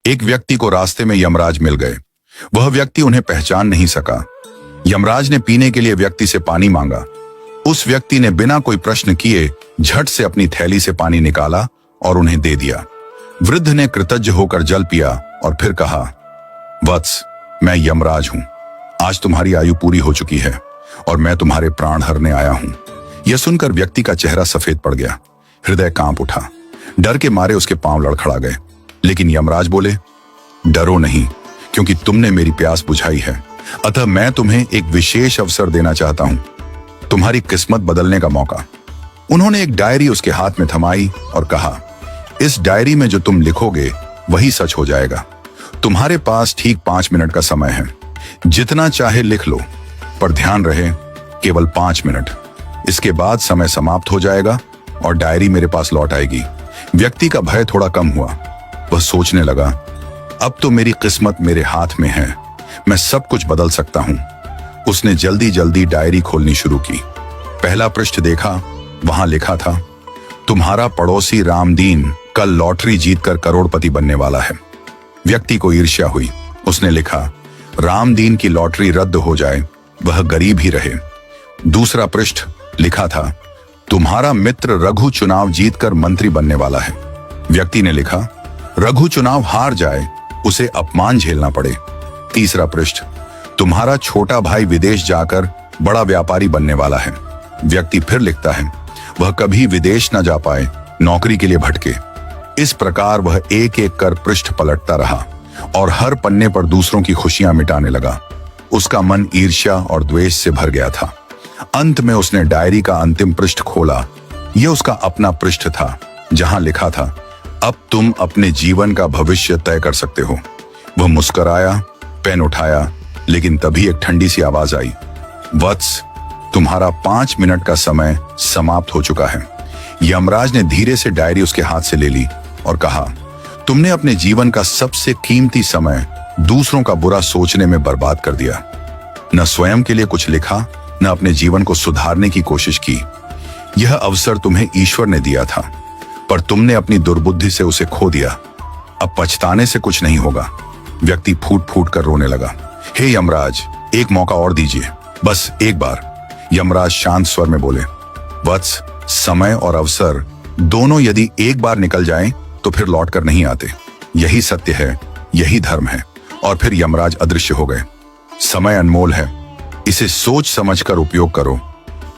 एक व्यक्ति को रास्ते में यमराज मिल गए। वह व्यक्ति उन्हें पहचान नहीं सका। यमराज ने पीने के लिए व्यक्ति से पानी मांगा। उस व्यक्ति ने बिना कोई प्रश्न किए झट से अपनी थैली से पानी निकाला और उन्हें दे दिया। वृद्ध ने कृतज्ञ होकर जल पिया और फिर कहा, वत्स, मैं यमराज हूं। आज तुम्हारी आयु पूरी हो चुकी है और मैं तुम्हारे प्राण हरने आया हूं। यह सुनकर व्यक्ति का चेहरा सफेद पड़ गया। हृदय कांप उठा। डर के मारे उसके पांव लड़खड़ा गए। लेकिन यमराज बोले, डरो नहीं, क्योंकि तुमने मेरी प्यास बुझाई है। अतः मैं तुम्हें एक विशेष अवसर देना चाहता हूं, तुम्हारी किस्मत बदलने का मौका। उन्होंने एक डायरी उसके हाथ में थमाई और कहा, इस डायरी में जो तुम लिखोगे वही सच हो जाएगा। तुम्हारे पास ठीक 5 मिनट का समय है। जितना चाहे लिख लो, पर ध्यान रहे केवल 5 मिनट। इसके बाद समय समाप्त हो जाएगा और डायरी मेरे पास लौट आएगी। व्यक्ति का भय थोड़ा कम हुआ। वह सोचने लगा, अब तो मेरी किस्मत मेरे हाथ में है, मैं सब कुछ बदल सकता हूं। उसने जल्दी जल्दी डायरी खोलनी शुरू की। पहला पृष्ठ देखा। वहां लिखा था, तुम्हारा पड़ोसी रामदीन कल लॉटरी जीतकर करोड़पति बनने वाला है। व्यक्ति को ईर्ष्या हुई। उसने लिखा, रामदीन की लॉटरी रद्द हो जाए, वह गरीब ही रहे। दूसरा पृष्ठ लिखा था, तुम्हारा मित्र रघु चुनाव जीतकर मंत्री बनने वाला है। व्यक्ति ने लिखा, रघु चुनाव हार जाए, उसे अपमान झेलना पड़े। तीसरा पृष्ठ, तुम्हारा छोटा भाई विदेश जाकर बड़ा व्यापारी बनने वाला है। व्यक्ति फिर लिखता है, वह कभी विदेश न जा पाए, नौकरी के लिए भटके। इस प्रकार वह एक एक कर पृष्ठ पलटता रहा और हर पन्ने पर दूसरों की खुशियां मिटाने लगा। उसका मन ईर्ष्या और द्वेष से भर गया था। अंत में उसने डायरी का अंतिम पृष्ठ खोला। यह उसका अपना पृष्ठ था, जहां लिखा था, अब तुम अपने जीवन का भविष्य तय कर सकते हो। वह मुस्कुराया, पेन उठाया, लेकिन तभी एक ठंडी सी आवाज आई, वत्स, तुम्हारा 5 मिनट का समय समाप्त हो चुका है। यमराज ने धीरे से डायरी उसके हाथ से ले ली और कहा, तुमने अपने जीवन का सबसे कीमती समय दूसरों का बुरा सोचने में बर्बाद कर दिया। न स्वयं के लिए कुछ लिखा, न अपने जीवन को सुधारने की कोशिश की। यह अवसर तुम्हें ईश्वर ने दिया था, पर तुमने अपनी दुर्बुद्धि से उसे खो दिया। अब पछताने से कुछ नहीं होगा। व्यक्ति फूट फूट कर रोने लगा। हे यमराज, एक मौका और दीजिए, बस एक बार। यमराज शांत स्वर में बोले, वत्स, समय और अवसर दोनों यदि एक बार निकल जाएं, तो फिर लौट कर नहीं आते। यही सत्य है, यही धर्म है। और फिर यमराज अदृश्य हो गए। समय अनमोल है, इसे सोच समझकर उपयोग करो।